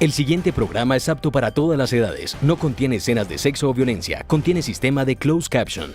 El siguiente programa es apto para todas las edades. No contiene escenas de sexo o violencia. Contiene sistema de closed caption.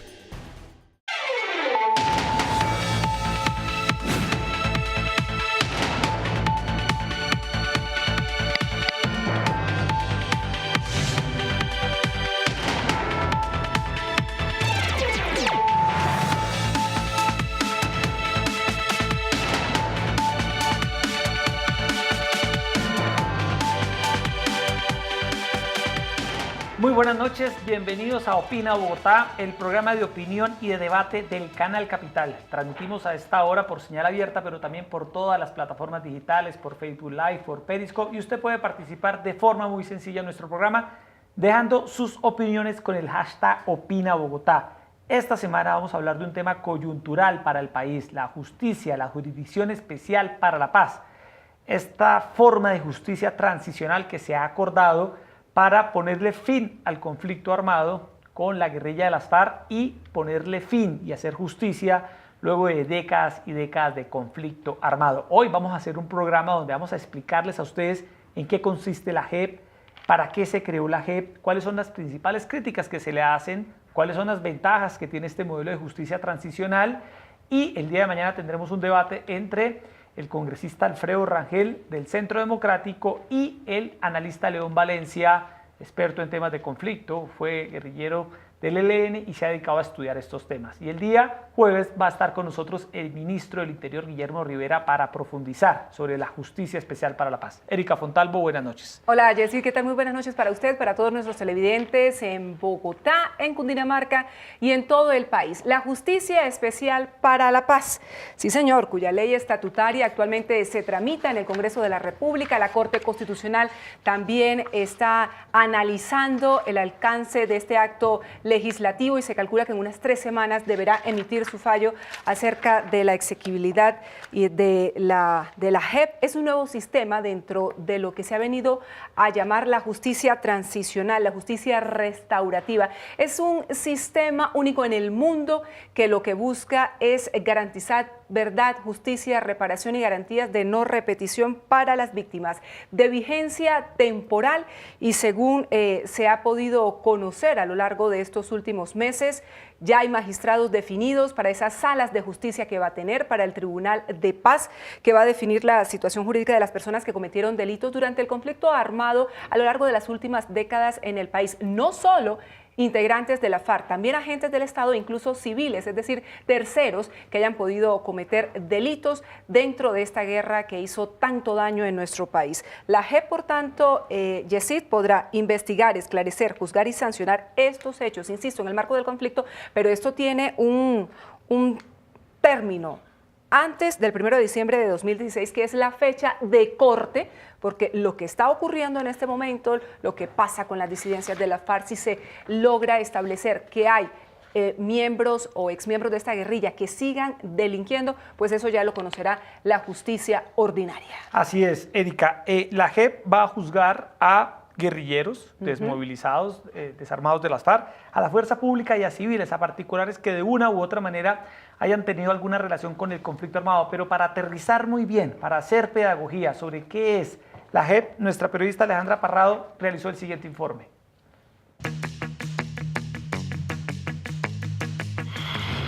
Muy buenas noches, bienvenidos a Opina Bogotá, el programa de opinión y de debate del Canal Capital. Transmitimos a esta hora por señal abierta, pero también por todas las plataformas digitales, por Facebook Live, por Periscope, y usted puede participar de forma muy sencilla en nuestro programa, dejando sus opiniones con el hashtag Opina Bogotá. Esta semana vamos a hablar de un tema coyuntural para el país, la justicia, la Jurisdicción Especial para la Paz. Esta forma de justicia transicional que se ha acordado para ponerle fin al conflicto armado con la guerrilla de las FARC y ponerle fin y hacer justicia luego de décadas y décadas de conflicto armado. Hoy vamos a hacer un programa donde vamos a explicarles a ustedes en qué consiste la JEP, para qué se creó la JEP, cuáles son las principales críticas que se le hacen, cuáles son las ventajas que tiene este modelo de justicia transicional, y el día de mañana tendremos un debate entre el congresista Alfredo Rangel del Centro Democrático y el analista León Valencia, experto en temas de conflicto, fue guerrillero del ELN y se ha dedicado a estudiar estos temas. Y el día jueves va a estar con nosotros el ministro del Interior, Guillermo Rivera, para profundizar sobre la Justicia Especial para la Paz. Erika Fontalvo, buenas noches. Hola Jessy, ¿qué tal? Muy buenas noches para usted, para todos nuestros televidentes en Bogotá, en Cundinamarca y en todo el país. La Justicia Especial para la Paz, sí señor, cuya ley estatutaria actualmente se tramita en el Congreso de la República. La Corte Constitucional también está analizando el alcance de este acto legislativo y se calcula que en unas 3 semanas deberá emitir su fallo acerca de la exequibilidad y de la JEP. Es un nuevo sistema dentro de lo que se ha venido a llamar la justicia transicional, la justicia restaurativa. Es un sistema único en el mundo que lo que busca es garantizar verdad, justicia, reparación y garantías de no repetición para las víctimas, de vigencia temporal, y según se ha podido conocer a lo largo de estos últimos meses, ya hay magistrados definidos para esas salas de justicia que va a tener, para el Tribunal de Paz, que va a definir la situación jurídica de las personas que cometieron delitos durante el conflicto armado a lo largo de las últimas décadas en el país. No solo integrantes de la FARC, también agentes del Estado, incluso civiles, es decir, terceros que hayan podido cometer delitos dentro de esta guerra que hizo tanto daño en nuestro país. La JEP, por tanto, Yesid, podrá investigar, esclarecer, juzgar y sancionar estos hechos, insisto, en el marco del conflicto, pero esto tiene un término antes del 1 de diciembre de 2016, que es la fecha de corte, porque lo que está ocurriendo en este momento, lo que pasa con las disidencias de la FARC, si se logra establecer que hay miembros o exmiembros de esta guerrilla que sigan delinquiendo, pues eso ya lo conocerá la justicia ordinaria. Así es, Erika. La JEP va a juzgar a guerrilleros desmovilizados, desarmados de las FARC, a la fuerza pública y a civiles, a particulares que de una u otra manera hayan tenido alguna relación con el conflicto armado. Pero para aterrizar muy bien, para hacer pedagogía sobre qué es la JEP, nuestra periodista Alejandra Parrado realizó el siguiente informe.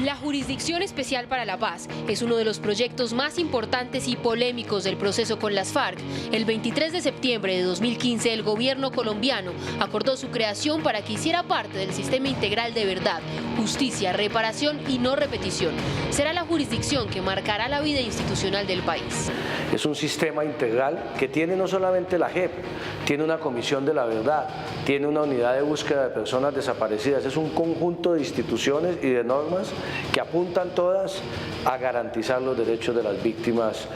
La Jurisdicción Especial para la Paz es uno de los proyectos más importantes y polémicos del proceso con las FARC. El 23 de septiembre de 2015, el gobierno colombiano acordó su creación para que hiciera parte del sistema integral de verdad, justicia, reparación y no repetición. Será la jurisdicción que marcará la vida institucional del país. Es un sistema integral que tiene no solamente la JEP, tiene una comisión de la verdad, tiene una unidad de búsqueda de personas desaparecidas. Es un conjunto de instituciones y de normas que apuntan todas a garantizar los derechos de las víctimas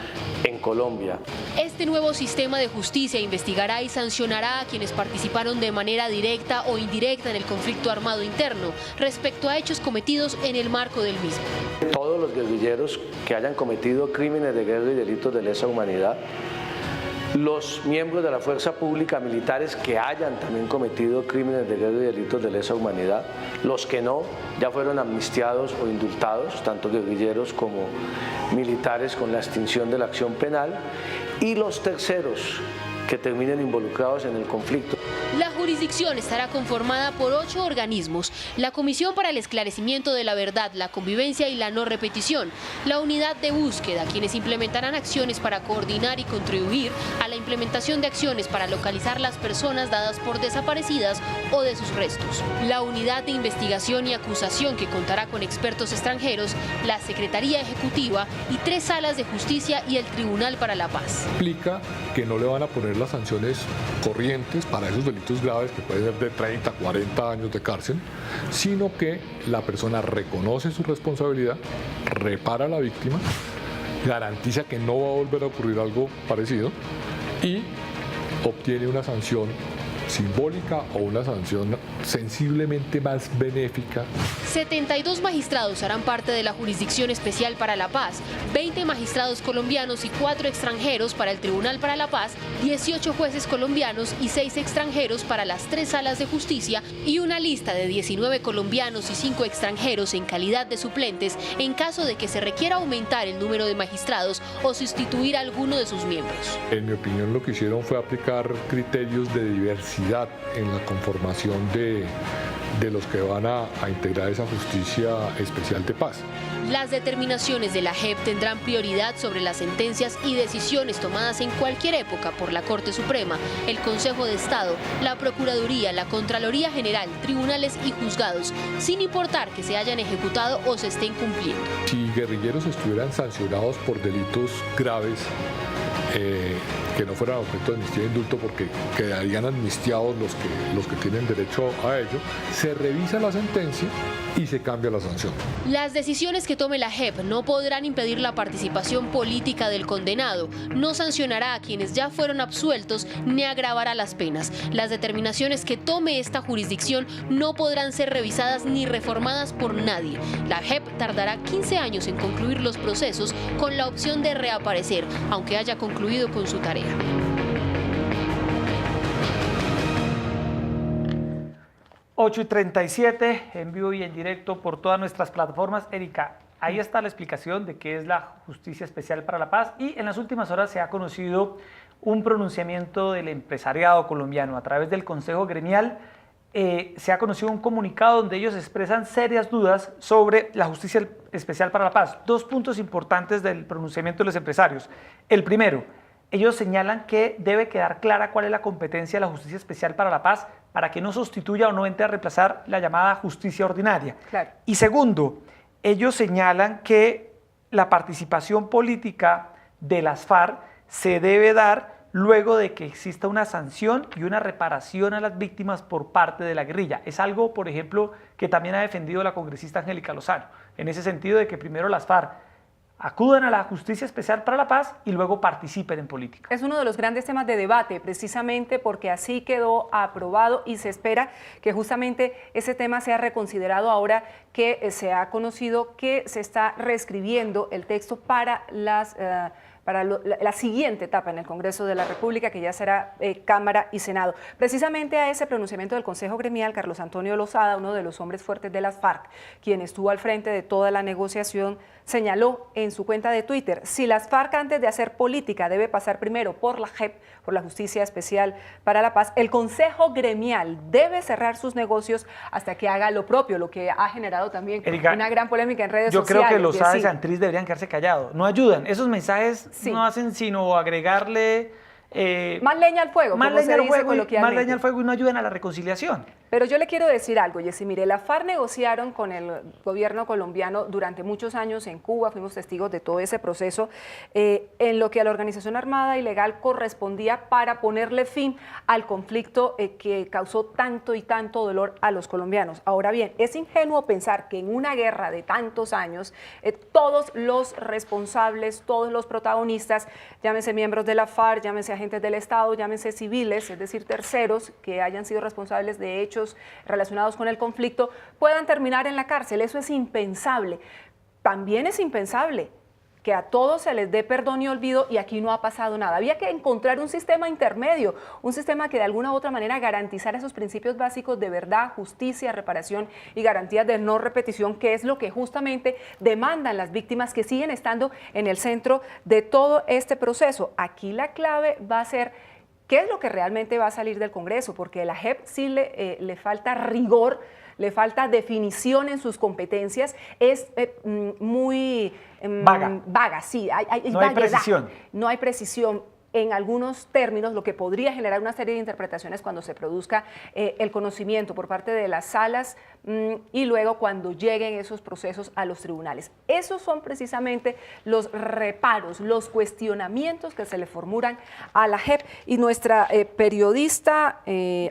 en Colombia. Este nuevo sistema de justicia investigará y sancionará a quienes participaron de manera directa o indirecta en el conflicto armado interno respecto a hechos cometidos en el marco del mismo. Todos los guerrilleros que hayan cometido crímenes de guerra y delitos de lesa humanidad los miembros de la fuerza pública, militares que hayan también cometido crímenes de guerra y delitos de lesa humanidad, los que no, ya fueron amnistiados o indultados, tanto guerrilleros como militares con la extinción de la acción penal, y los terceros que terminen involucrados en el conflicto. La jurisdicción estará conformada por 8 organismos: la Comisión para el Esclarecimiento de la Verdad, la Convivencia y la No Repetición, la Unidad de Búsqueda, quienes implementarán acciones para coordinar y contribuir a la implementación de acciones para localizar las personas dadas por desaparecidas o de sus restos, la Unidad de Investigación y Acusación, que contará con expertos extranjeros, la Secretaría Ejecutiva y 3 salas de justicia y el Tribunal para la Paz. Implica que no le van a poner las sanciones corrientes para esos delitos graves que pueden ser de 30, 40 años de cárcel, sino que la persona reconoce su responsabilidad, repara a la víctima, garantiza que no va a volver a ocurrir algo parecido y obtiene una sanción simbólica o una sanción sensiblemente más benéfica. 72 magistrados harán parte de la Jurisdicción Especial para la Paz, 20 magistrados colombianos y 4 extranjeros para el Tribunal para la Paz, 18 jueces colombianos y 6 extranjeros para las 3 salas de justicia, y una lista de 19 colombianos y 5 extranjeros en calidad de suplentes en caso de que se requiera aumentar el número de magistrados o sustituir a alguno de sus miembros. En mi opinión, lo que hicieron fue aplicar criterios de diversidad en la conformación de los que van a integrar esa Justicia Especial de Paz. Las determinaciones de la JEP tendrán prioridad sobre las sentencias y decisiones tomadas en cualquier época por la Corte Suprema, el Consejo de Estado, la Procuraduría, la Contraloría General, tribunales y juzgados, sin importar que se hayan ejecutado o se estén cumpliendo. Si guerrilleros estuvieran sancionados por delitos graves, que no fueran objeto de amnistía e indulto, porque quedarían amnistiados los que tienen derecho a ello, se revisa la sentencia y se cambia la sanción. Las decisiones que tome la JEP no podrán impedir la participación política del condenado, no sancionará a quienes ya fueron absueltos ni agravará las penas. Las determinaciones que tome esta jurisdicción no podrán ser revisadas ni reformadas por nadie. La JEP tardará 15 años en concluir los procesos con la opción de reaparecer, aunque haya concluido con su tarea. 8:37, en vivo y en directo por todas nuestras plataformas. Erika, ahí está la explicación de qué es la Justicia Especial para la Paz, y en las últimas horas se ha conocido un pronunciamiento del empresariado colombiano a través del Consejo Gremial. Se ha conocido un comunicado donde ellos expresan serias dudas sobre la Justicia Especial para la Paz. 2 puntos importantes del pronunciamiento de los empresarios. El primero, ellos señalan que debe quedar clara cuál es la competencia de la Justicia Especial para la Paz para que no sustituya o no entre a reemplazar la llamada justicia ordinaria. Claro. Y segundo, ellos señalan que la participación política de las FARC se debe dar luego de que exista una sanción y una reparación a las víctimas por parte de la guerrilla. Es algo, por ejemplo, que también ha defendido la congresista Angélica Lozano, en ese sentido de que primero las FARC acudan a la Justicia Especial para la Paz y luego participen en política. Es uno de los grandes temas de debate, precisamente porque así quedó aprobado y se espera que justamente ese tema sea reconsiderado ahora que se ha conocido que se está reescribiendo el texto para la siguiente etapa en el Congreso de la República, que ya será Cámara y Senado. Precisamente a ese pronunciamiento del Consejo Gremial, Carlos Antonio Lozada, uno de los hombres fuertes de las FARC, quien estuvo al frente de toda la negociación, señaló en su cuenta de Twitter: si las FARC antes de hacer política debe pasar primero por la JEP, por la Justicia Especial para la Paz, el Consejo Gremial debe cerrar sus negocios hasta que haga lo propio, lo que ha generado también Erika, una gran polémica en redes yo sociales. Yo creo que Lozada y Santriz deberían quedarse callados, no ayudan, esos mensajes no hacen sino agregarle más leña al fuego, más leña al fuego y no ayudan a la reconciliación. Pero yo le quiero decir algo, Jessy, mire, la FARC negociaron con el gobierno colombiano durante muchos años en Cuba, fuimos testigos de todo ese proceso, en lo que a la organización armada ilegal correspondía para ponerle fin al conflicto que causó tanto y tanto dolor a los colombianos. Ahora bien, es ingenuo pensar que en una guerra de tantos años, todos los responsables, todos los protagonistas, llámense miembros de la FARC, llámense agentes del Estado, llámense civiles, es decir, terceros que hayan sido responsables de hechos relacionados con el conflicto, puedan terminar en la cárcel. Eso es impensable. También es impensable que a todos se les dé perdón y olvido y aquí no ha pasado nada. Había que encontrar un sistema intermedio, un sistema que de alguna u otra manera garantizara esos principios básicos de verdad, justicia, reparación y garantías de no repetición, que es lo que justamente demandan las víctimas que siguen estando en el centro de todo este proceso. Aquí la clave va a ser qué es lo que realmente va a salir del Congreso, porque a la JEP sí le falta rigor, le falta definición en sus competencias, es muy vaga, sí, no hay precisión. No hay precisión en algunos términos, lo que podría generar una serie de interpretaciones cuando se produzca el conocimiento por parte de las salas y luego cuando lleguen esos procesos a los tribunales. Esos son precisamente los reparos, los cuestionamientos que se le formulan a la JEP. Y nuestra periodista,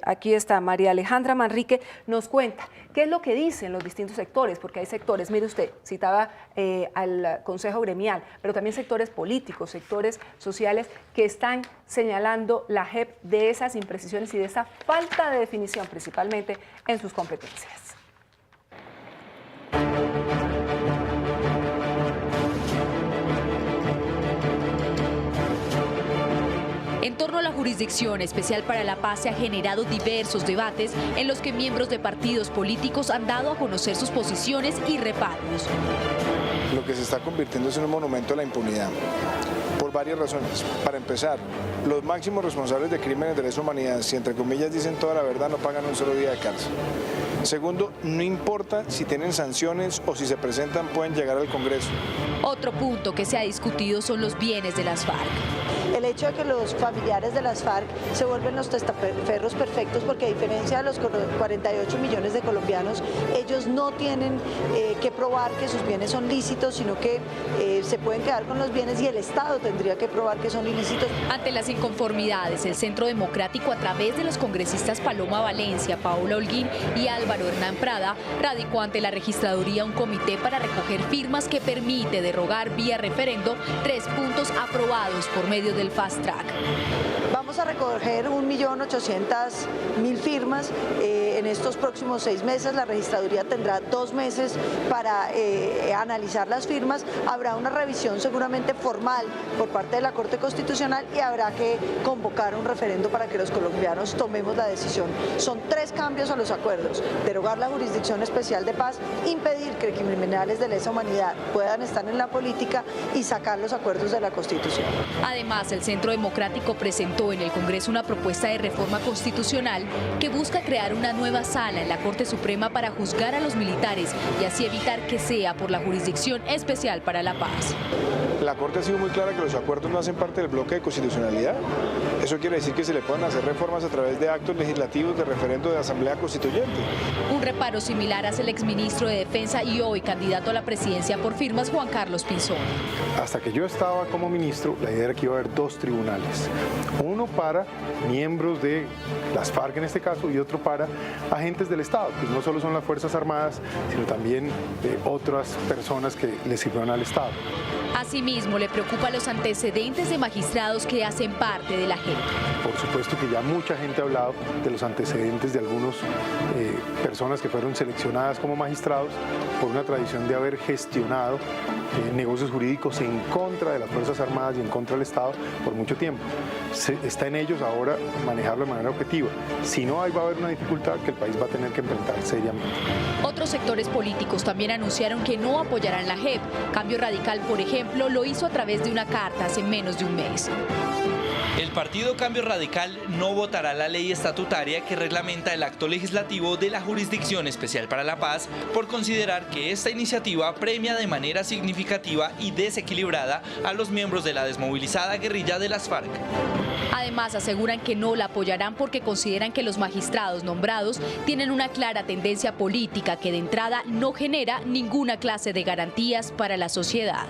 aquí está María Alejandra Manrique, nos cuenta qué es lo que dicen los distintos sectores, porque hay sectores, mire usted, citaba al Consejo Gremial, pero también sectores políticos, sectores sociales que están señalando la JEP de esas imprecisiones y de esa falta de definición principalmente en sus competencias. En torno a la Jurisdicción Especial para la Paz se han generado diversos debates en los que miembros de partidos políticos han dado a conocer sus posiciones y reparos. Lo que se está convirtiendo es en un monumento a la impunidad, por varias razones. Para empezar, los máximos responsables de crímenes de lesa humanidad, si entre comillas dicen toda la verdad, no pagan un solo día de cárcel. Segundo, no importa si tienen sanciones o si se presentan, pueden llegar al Congreso. Otro punto que se ha discutido son los bienes de las FARC. El hecho de que los familiares de las FARC se vuelven los testaferros perfectos, porque a diferencia de los 48 millones de colombianos, ellos no tienen que probar que sus bienes son lícitos, sino que se pueden quedar con los bienes y el Estado tendría que probar que son ilícitos. Ante las inconformidades, el Centro Democrático, a través de los congresistas Paloma Valencia, Paola Holguín y Álvaro Hernán Prada, radicó ante la registraduría un comité para recoger firmas que permite derogar vía referendo 3 puntos aprobados por medio del Fast Track. Vamos a recoger 1.800.000 firmas. En estos próximos 6 meses la registraduría tendrá 2 meses para analizar las firmas. Habrá una revisión seguramente formal por parte de la Corte Constitucional y habrá que convocar un referendo para que los colombianos tomemos la decisión. Son 3 cambios a los acuerdos: derogar la Jurisdicción Especial de Paz, impedir que criminales de lesa humanidad puedan estar en la política y sacar los acuerdos de la Constitución. Además, el Centro Democrático presentó en el Congreso una propuesta de reforma constitucional que busca crear una nueva sala en la Corte Suprema para juzgar a los militares y así evitar que sea por la Jurisdicción Especial para la Paz. La Corte ha sido muy clara que los acuerdos no hacen parte del bloque de constitucionalidad. Eso quiere decir que se le pueden hacer reformas a través de actos legislativos, de referendo de Asamblea Constituyente. Un reparo similar hace el exministro de Defensa y hoy candidato a la presidencia por firmas, Juan Carlos Pinzón. Hasta que yo estaba como ministro, la idea era que iba a haber 2 tribunales. Uno para miembros de las FARC en este caso y otro para agentes del Estado, que no solo son las Fuerzas Armadas, sino también otras personas que le sirvieron al Estado. Asimismo, le preocupan los antecedentes de magistrados que hacen parte de la JEP. Por supuesto que ya mucha gente ha hablado de los antecedentes de algunas personas que fueron seleccionadas como magistrados por una tradición de haber gestionado negocios jurídicos en contra de las Fuerzas Armadas y en contra del Estado por mucho tiempo. Está en ellos ahora manejarlo de manera objetiva. Si no, ahí va a haber una dificultad que el país va a tener que enfrentar seriamente. Otros sectores políticos también anunciaron que no apoyarán la JEP. Cambio Radical, por ejemplo, lo hizo a través de una carta hace menos de un mes. El partido Cambio Radical no votará la ley estatutaria que reglamenta el acto legislativo de la Jurisdicción Especial para la Paz por considerar que esta iniciativa premia de manera significativa y desequilibrada a los miembros de la desmovilizada guerrilla de las FARC. Además, aseguran que no la apoyarán porque consideran que los magistrados nombrados tienen una clara tendencia política que de entrada no genera ninguna clase de garantías para la sociedad.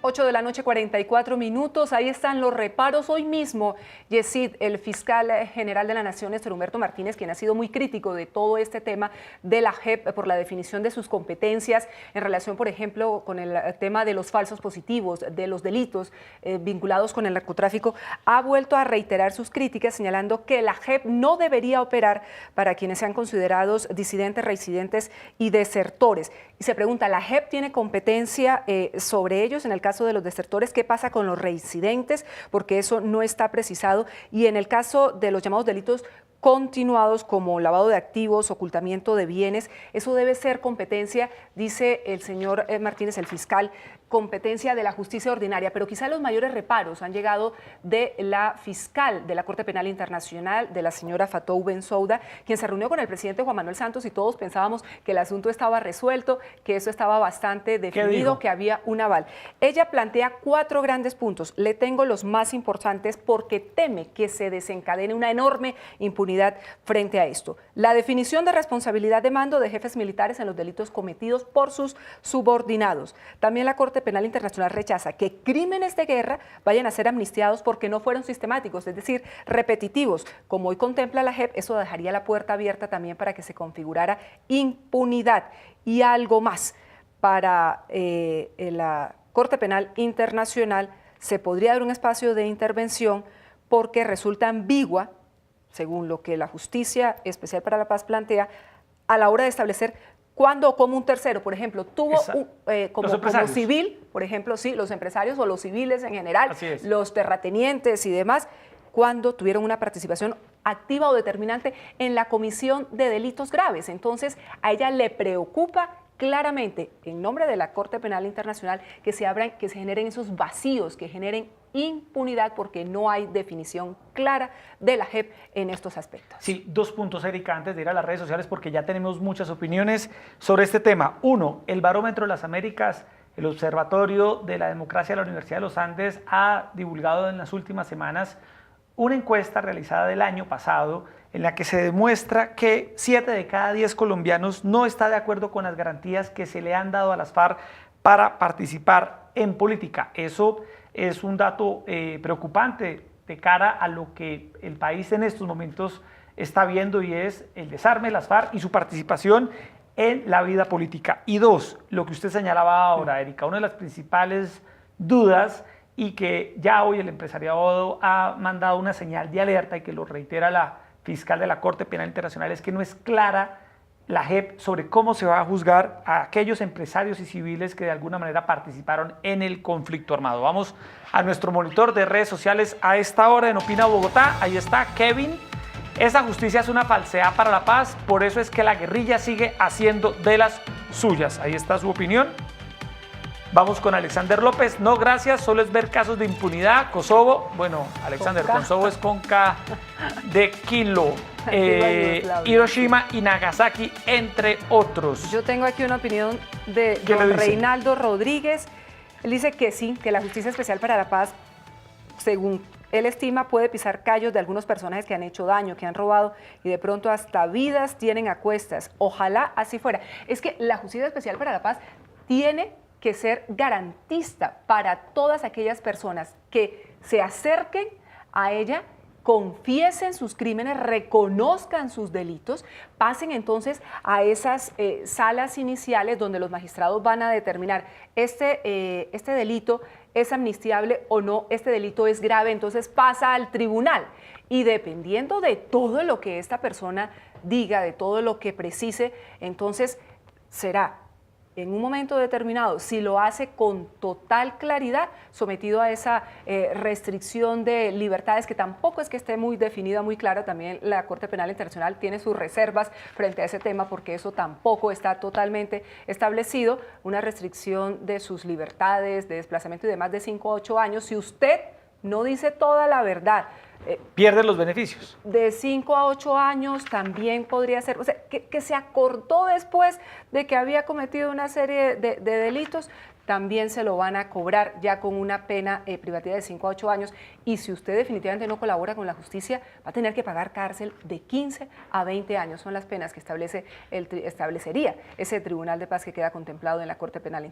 8 de la noche, 44 minutos. Ahí están los reparos. Hoy mismo, Yesid, el fiscal general de la Nación, Néstor Humberto Martínez, quien ha sido muy crítico de todo este tema de la JEP por la definición de sus competencias en relación, por ejemplo, con el tema de los falsos positivos, de los delitos vinculados con el narcotráfico, ha vuelto a reiterar sus críticas, señalando que la JEP no debería operar para quienes sean considerados disidentes, reincidentes y desertores. Y se pregunta, ¿la JEP tiene competencia sobre ellos? En el caso de los desertores, ¿qué pasa con los reincidentes? Porque eso no está precisado. Y en el caso de los llamados delitos continuados como lavado de activos, ocultamiento de bienes, eso debe ser competencia, dice el señor Martínez, el fiscal, competencia de la justicia ordinaria, pero quizá los mayores reparos han llegado de la fiscal de la Corte Penal Internacional, de la señora Fatou Bensouda, quien se reunió con el presidente Juan Manuel Santos y todos pensábamos que el asunto estaba resuelto, que eso estaba bastante definido, que había un aval. Ella plantea 4 grandes puntos, le tengo los más importantes porque teme que se desencadene una enorme impunidad frente a esto. La definición de responsabilidad de mando de jefes militares en los delitos cometidos por sus subordinados. También la Corte Penal Internacional rechaza que crímenes de guerra vayan a ser amnistiados porque no fueron sistemáticos, es decir, repetitivos. Como hoy contempla la JEP, eso dejaría la puerta abierta también para que se configurara impunidad. Y algo más, para la Corte Penal Internacional se podría dar un espacio de intervención porque resulta ambigua, según lo que la Justicia Especial para la Paz plantea, a la hora de establecer cuándo o cómo un tercero, por ejemplo, tuvo como civil, por ejemplo, sí, los empresarios o los civiles en general, los terratenientes y demás, cuando tuvieron una participación activa o determinante en la comisión de delitos graves. Entonces, a ella le preocupa claramente, en nombre de la Corte Penal Internacional, que se generen esos vacíos, que generen impunidad porque no hay definición clara de la JEP en estos aspectos. Sí, 2 puntos, Erika, antes de ir a las redes sociales porque ya tenemos muchas opiniones sobre este tema. 1, el Barómetro de las Américas, el Observatorio de la Democracia de la Universidad de los Andes ha divulgado en las últimas semanas una encuesta realizada del año pasado en la que se demuestra que 7 de cada 10 colombianos no está de acuerdo con las garantías que se le han dado a las FARC para participar en política. Eso es un dato preocupante de cara a lo que el país en estos momentos está viendo y es el desarme de las FARC y su participación en la vida política. Y 2, lo que usted señalaba ahora, Erika, una de las principales dudas y que ya hoy el empresariado ha mandado una señal de alerta y que lo reitera la fiscal de la Corte Penal Internacional es que no es clara la JEP sobre cómo se va a juzgar a aquellos empresarios y civiles que de alguna manera participaron en el conflicto armado. Vamos a nuestro monitor de redes sociales a esta hora en Opina Bogotá. Ahí está Kevin. Esa justicia es una falsedad para la paz, por eso es que la guerrilla sigue haciendo de las suyas. Ahí está su opinión. Vamos con Alexander López. No, gracias, solo es ver casos de impunidad. Kosovo, bueno, Alexander, Kosovo es con K de kilo. Hiroshima y Nagasaki, entre otros. Yo tengo aquí una opinión de don Reinaldo Rodríguez. Él dice que sí, que la Justicia Especial para la Paz, según él estima, puede pisar callos de algunos personajes que han hecho daño, que han robado y de pronto hasta vidas tienen a cuestas. Ojalá así fuera. Es que la Justicia Especial para la Paz tiene que ser garantista para todas aquellas personas que se acerquen a ella, confiesen sus crímenes, reconozcan sus delitos, pasen entonces a esas salas iniciales donde los magistrados van a determinar este delito es amnistiable o no, este delito es grave, entonces pasa al tribunal y dependiendo de todo lo que esta persona diga, de todo lo que precise, entonces será en un momento determinado, si lo hace con total claridad, sometido a esa restricción de libertades que tampoco es que esté muy definida, muy clara. También la Corte Penal Internacional tiene sus reservas frente a ese tema porque eso tampoco está totalmente establecido, una restricción de sus libertades, de desplazamiento y de más de 5 a 8 años. Si usted no dice toda la verdad, pierde los beneficios. De 5 a 8 años también podría ser, o sea, que se acordó después de que había cometido una serie de delitos, también se lo van a cobrar ya con una pena privativa de 5 a 8 años. Y si usted definitivamente no colabora con la justicia, va a tener que pagar cárcel de 15 a 20 años. Son las penas que establecería ese Tribunal de Paz que queda contemplado en la Corte Penal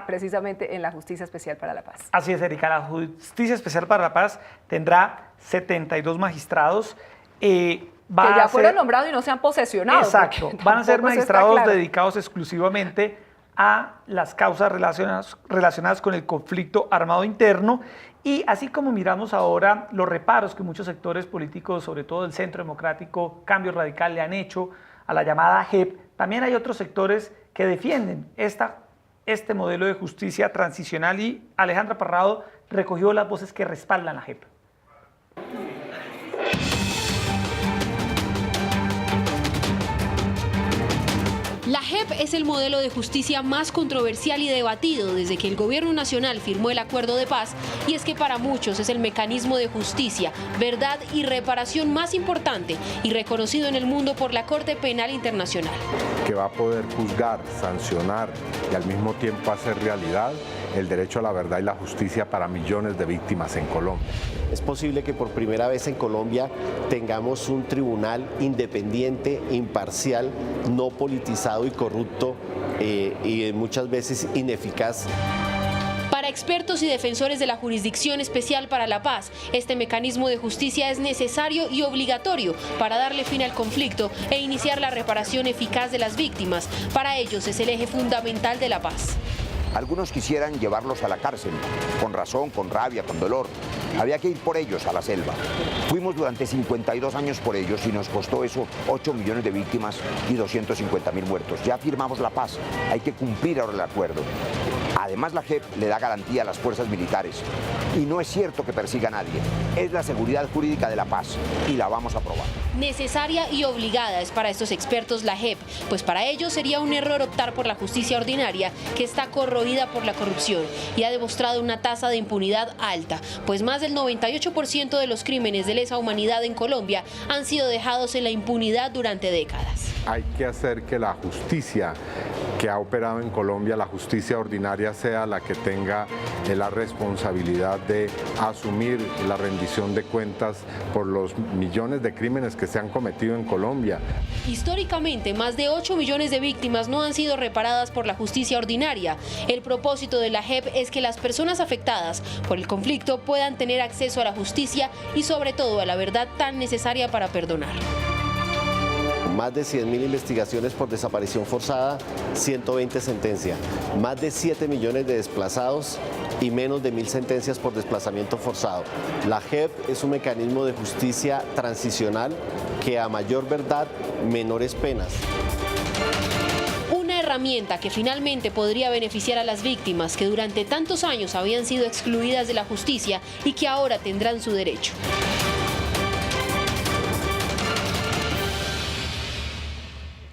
precisamente en la Justicia Especial para la Paz. Así es, Erika. La Justicia Especial para la Paz tendrá 72 magistrados. Que ya fueron nombrados y no se han posesionado. Exacto. Van a ser magistrados dedicados exclusivamente a las causas relacionadas con el conflicto armado interno, y así como miramos ahora los reparos que muchos sectores políticos, sobre todo el Centro Democrático, Cambio Radical, le han hecho a la llamada JEP, también hay otros sectores que defienden este modelo de justicia transicional, y Alejandra Parrado recogió las voces que respaldan la JEP. La JEP es el modelo de justicia más controversial y debatido desde que el gobierno nacional firmó el acuerdo de paz, y es que para muchos es el mecanismo de justicia, verdad y reparación más importante y reconocido en el mundo por la Corte Penal Internacional. Que va a poder juzgar, sancionar y al mismo tiempo hacer realidad el derecho a la verdad y la justicia para millones de víctimas en Colombia. Es posible que por primera vez en Colombia tengamos un tribunal independiente, imparcial, no politizado y corrupto y muchas veces ineficaz. Para expertos y defensores de la Jurisdicción Especial para la Paz, este mecanismo de justicia es necesario y obligatorio para darle fin al conflicto e iniciar la reparación eficaz de las víctimas. Para ellos es el eje fundamental de la paz. Algunos quisieran llevarlos a la cárcel, con razón, con rabia, con dolor. Había que ir por ellos a la selva. Fuimos durante 52 años por ellos y nos costó eso 8 millones de víctimas y 250.000 muertos. Ya firmamos la paz, hay que cumplir ahora el acuerdo. Además, la JEP le da garantía a las fuerzas militares. Y no es cierto que persiga a nadie. Es la seguridad jurídica de la paz y la vamos a aprobar. Necesaria y obligada es para estos expertos la JEP, pues para ellos sería un error optar por la justicia ordinaria, que está corroída por la corrupción y ha demostrado una tasa de impunidad alta, pues más del 98% de los crímenes de lesa humanidad en Colombia han sido dejados en la impunidad durante décadas. Hay que hacer que la justicia que ha operado en Colombia, la justicia ordinaria, sea la que tenga la responsabilidad de asumir la rendición de cuentas por los millones de crímenes que se han cometido en Colombia. Históricamente, más de 8 millones de víctimas no han sido reparadas por la justicia ordinaria. El propósito de la JEP es que las personas afectadas por el conflicto puedan tener acceso a la justicia y sobre todo a la verdad tan necesaria para perdonar. Más de 100.000 investigaciones por desaparición forzada, 120 sentencias. Más de 7 millones de desplazados y menos de 1.000 sentencias por desplazamiento forzado. La JEP es un mecanismo de justicia transicional que a mayor verdad, menores penas. Una herramienta que finalmente podría beneficiar a las víctimas que durante tantos años habían sido excluidas de la justicia y que ahora tendrán su derecho.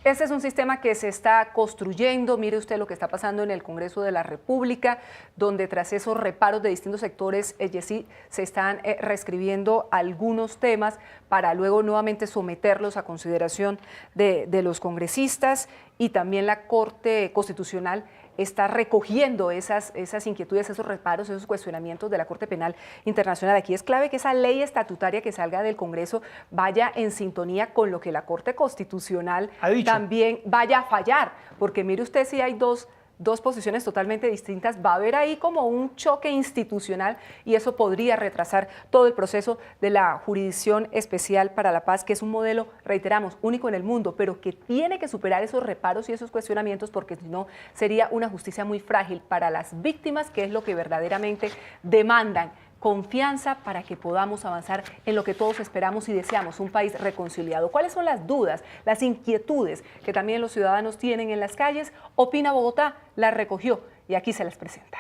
Este es un sistema que se está construyendo. Mire usted lo que está pasando en el Congreso de la República, donde tras esos reparos de distintos sectores, se están reescribiendo algunos temas para luego nuevamente someterlos a consideración de los congresistas, y también la Corte Constitucional está recogiendo esas inquietudes, esos reparos, esos cuestionamientos de la Corte Penal Internacional. Aquí es clave que esa ley estatutaria que salga del Congreso vaya en sintonía con lo que la Corte Constitucional también vaya a fallar, porque mire usted, si hay dos posiciones totalmente distintas, va a haber ahí como un choque institucional, y eso podría retrasar todo el proceso de la Jurisdicción Especial para la Paz, que es un modelo, reiteramos, único en el mundo, pero que tiene que superar esos reparos y esos cuestionamientos, porque si no sería una justicia muy frágil para las víctimas, que es lo que verdaderamente demandan. Confianza para que podamos avanzar en lo que todos esperamos y deseamos, un país reconciliado. ¿Cuáles son las dudas, las inquietudes que también los ciudadanos tienen en las calles? Opina Bogotá las recogió y aquí se las presenta.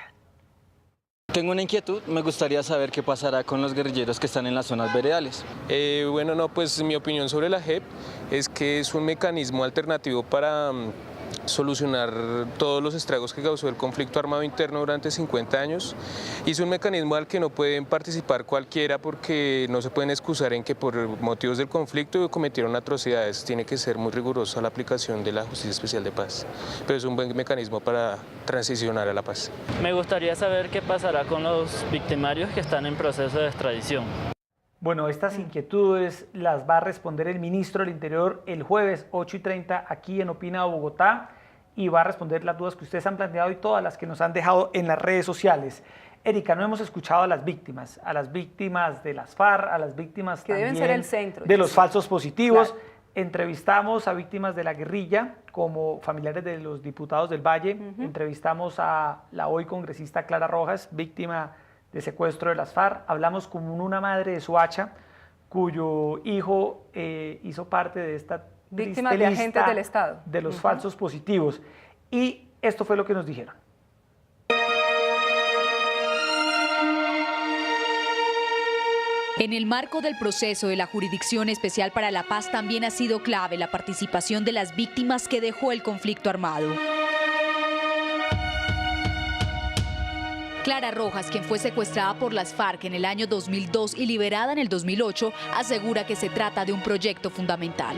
Tengo una inquietud, me gustaría saber qué pasará con los guerrilleros que están en las zonas veredales. Pues mi opinión sobre la JEP es que es un mecanismo alternativo para solucionar todos los estragos que causó el conflicto armado interno durante 50 años. Hizo un mecanismo al que no pueden participar cualquiera porque no se pueden excusar en que por motivos del conflicto cometieron atrocidades. Tiene que ser muy rigurosa la aplicación de la Justicia Especial de Paz, pero es un buen mecanismo para transicionar a la paz. Me gustaría saber qué pasará con los victimarios que están en proceso de extradición. Bueno, estas inquietudes las va a responder el ministro del Interior el jueves 8:30 aquí en Opina Bogotá y va a responder las dudas que ustedes han planteado y todas las que nos han dejado en las redes sociales. Erika, no hemos escuchado a las víctimas de las FARC, a las víctimas que también deben ser el centro de los falsos positivos. Claro. Entrevistamos a víctimas de la guerrilla como familiares de los diputados del Valle. Entrevistamos a la hoy congresista Clara Rojas, víctima de secuestro de las FARC. Hablamos con una madre de Soacha, cuyo hijo hizo parte de esta víctima de agentes del Estado. De los falsos positivos. Y esto fue lo que nos dijeron. En el marco del proceso de la Jurisdicción Especial para la Paz también ha sido clave la participación de las víctimas que dejó el conflicto armado. Clara Rojas, quien fue secuestrada por las FARC en el año 2002 y liberada en el 2008, asegura que se trata de un proyecto fundamental.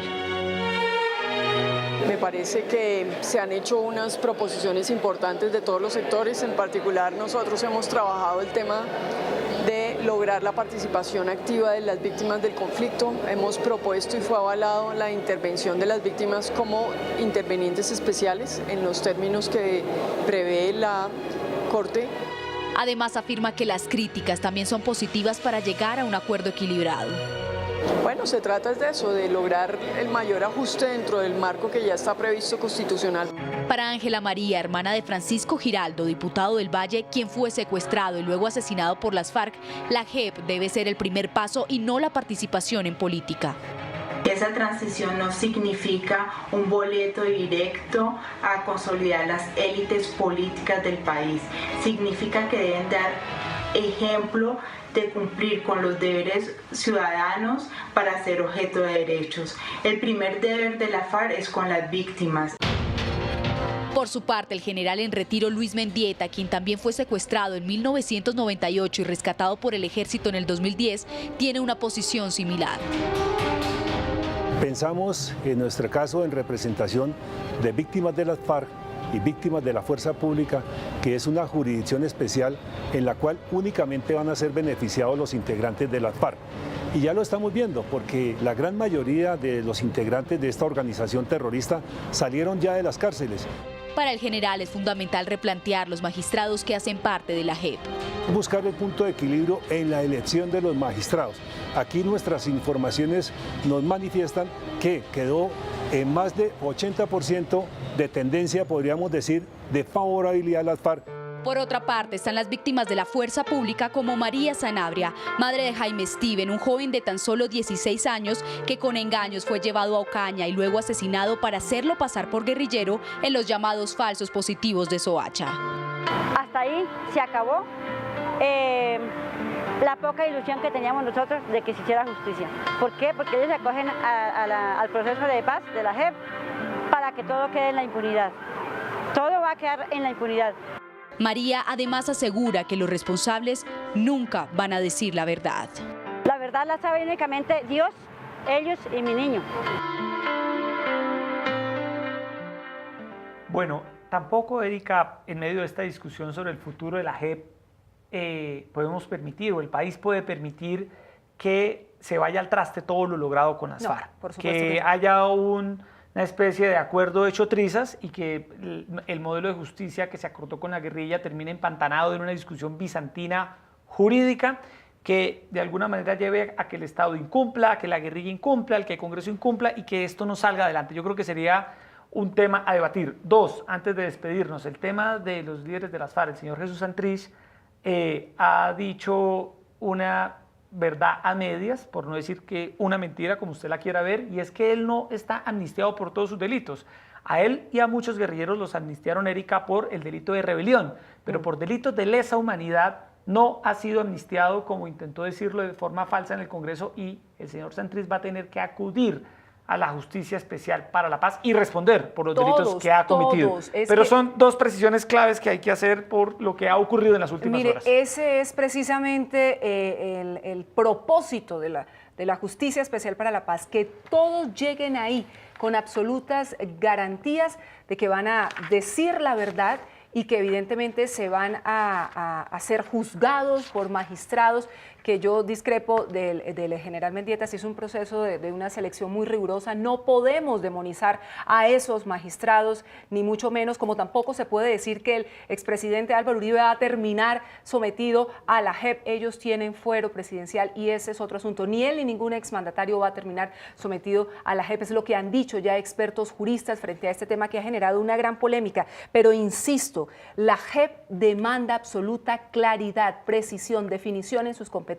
Me parece que se han hecho unas proposiciones importantes de todos los sectores, en particular nosotros hemos trabajado el tema de lograr la participación activa de las víctimas del conflicto. Hemos propuesto y fue avalado la intervención de las víctimas como intervenientes especiales en los términos que prevé la Corte. Además, afirma que las críticas también son positivas para llegar a un acuerdo equilibrado. Bueno, se trata de eso, de lograr el mayor ajuste dentro del marco que ya está previsto constitucional. Para Ángela María, hermana de Francisco Giraldo, diputado del Valle, quien fue secuestrado y luego asesinado por las FARC, la JEP debe ser el primer paso y no la participación en política. Esa transición no significa un boleto directo a consolidar las élites políticas del país. Significa que deben dar ejemplo de cumplir con los deberes ciudadanos para ser objeto de derechos. El primer deber de la FARC es con las víctimas. Por su parte, el general en retiro Luis Mendieta, quien también fue secuestrado en 1998 y rescatado por el ejército en el 2010, tiene una posición similar. Pensamos en nuestro caso en representación de víctimas de las FARC y víctimas de la fuerza pública, que es una jurisdicción especial en la cual únicamente van a ser beneficiados los integrantes de las FARC. Y ya lo estamos viendo porque la gran mayoría de los integrantes de esta organización terrorista salieron ya de las cárceles. Para el general es fundamental replantear los magistrados que hacen parte de la JEP. Buscar el punto de equilibrio en la elección de los magistrados. Aquí nuestras informaciones nos manifiestan que quedó en más de 80% de tendencia, podríamos decir, de favorabilidad a las FARC. Por otra parte, están las víctimas de la fuerza pública como María Sanabria, madre de Jaime Steven, un joven de tan solo 16 años que con engaños fue llevado a Ocaña y luego asesinado para hacerlo pasar por guerrillero en los llamados falsos positivos de Soacha. Hasta ahí se acabó la poca ilusión que teníamos nosotros de que se hiciera justicia. ¿Por qué? Porque ellos se acogen al proceso de paz de la JEP para que todo quede en la impunidad. Todo va a quedar en la impunidad. María además asegura que los responsables nunca van a decir la verdad. La verdad la sabe únicamente Dios, ellos y mi niño. Bueno, tampoco, Erika, en medio de esta discusión sobre el futuro de la JEP, podemos permitir, o el país puede permitir, que se vaya al traste todo lo logrado con las FARC. Por supuesto que haya una especie de acuerdo hecho trizas y que el modelo de justicia que se acordó con la guerrilla termine empantanado en una discusión bizantina jurídica que de alguna manera lleve a que el Estado incumpla, a que la guerrilla incumpla, que el Congreso incumpla y que esto no salga adelante. Yo creo que sería un tema a debatir. Dos, antes de despedirnos, el tema de los líderes de las FARC. El señor Jesús Santrich ha dicho una verdad a medias, por no decir que una mentira, como usted la quiera ver, y es que él no está amnistiado por todos sus delitos. A él y a muchos guerrilleros los amnistiaron, Erika, por el delito de rebelión, pero por delitos de lesa humanidad no ha sido amnistiado, como intentó decirlo de forma falsa en el Congreso, y el señor Santrich va a tener que acudir a la Justicia Especial para la Paz y responder por los delitos que ha cometido. Pero son dos precisiones claves que hay que hacer por lo que ha ocurrido en las últimas horas. Ese es precisamente el propósito de la Justicia Especial para la Paz, que todos lleguen ahí con absolutas garantías de que van a decir la verdad y que evidentemente se van a ser juzgados por magistrados, que yo discrepo del general Mendieta. Si es un proceso de una selección muy rigurosa, no podemos demonizar a esos magistrados, ni mucho menos, como tampoco se puede decir que el expresidente Álvaro Uribe va a terminar sometido a la JEP. Ellos tienen fuero presidencial y ese es otro asunto. Ni él ni ningún exmandatario va a terminar sometido a la JEP. Es lo que han dicho ya expertos juristas frente a este tema que ha generado una gran polémica. Pero insisto, la JEP demanda absoluta claridad, precisión, definición en sus competencias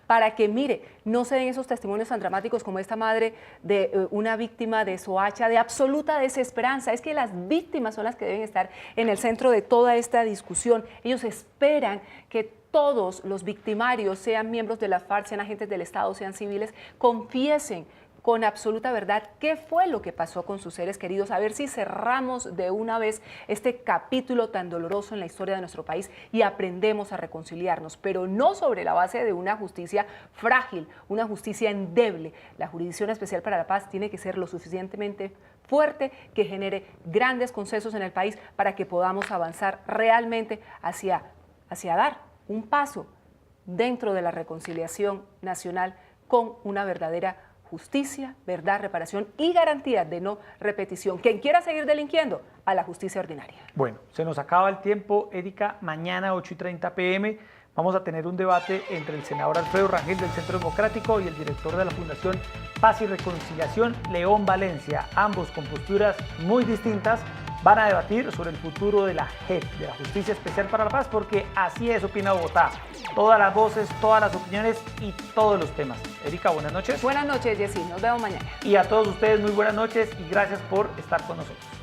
para que, mire, no se den esos testimonios tan dramáticos como esta madre de una víctima de Soacha, de absoluta desesperanza. Es que las víctimas son las que deben estar en el centro de toda esta discusión. Ellos esperan que todos los victimarios, sean miembros de la FARC, sean agentes del Estado, sean civiles, confiesen con absoluta verdad qué fue lo que pasó con sus seres queridos, a ver si cerramos de una vez este capítulo tan doloroso en la historia de nuestro país y aprendemos a reconciliarnos, pero no sobre la base de una justicia frágil, una justicia endeble. La Jurisdicción Especial para la Paz tiene que ser lo suficientemente fuerte que genere grandes consensos en el país para que podamos avanzar realmente hacia dar un paso dentro de la reconciliación nacional con una verdadera justicia, verdad, reparación y garantía de no repetición. Quien quiera seguir delinquiendo, a la justicia ordinaria. Bueno, se nos acaba el tiempo, Erika. Mañana 8:30 p.m. vamos a tener un debate entre el senador Alfredo Rangel del Centro Democrático y el director de la Fundación Paz y Reconciliación, León Valencia. Ambos con posturas muy distintas van a debatir sobre el futuro de la JEP, de la Justicia Especial para la Paz, porque así es Opina Bogotá. Todas las voces, todas las opiniones y todos los temas. Erika, buenas noches. Buenas noches, Jessy. Nos vemos mañana. Y a todos ustedes, muy buenas noches y gracias por estar con nosotros.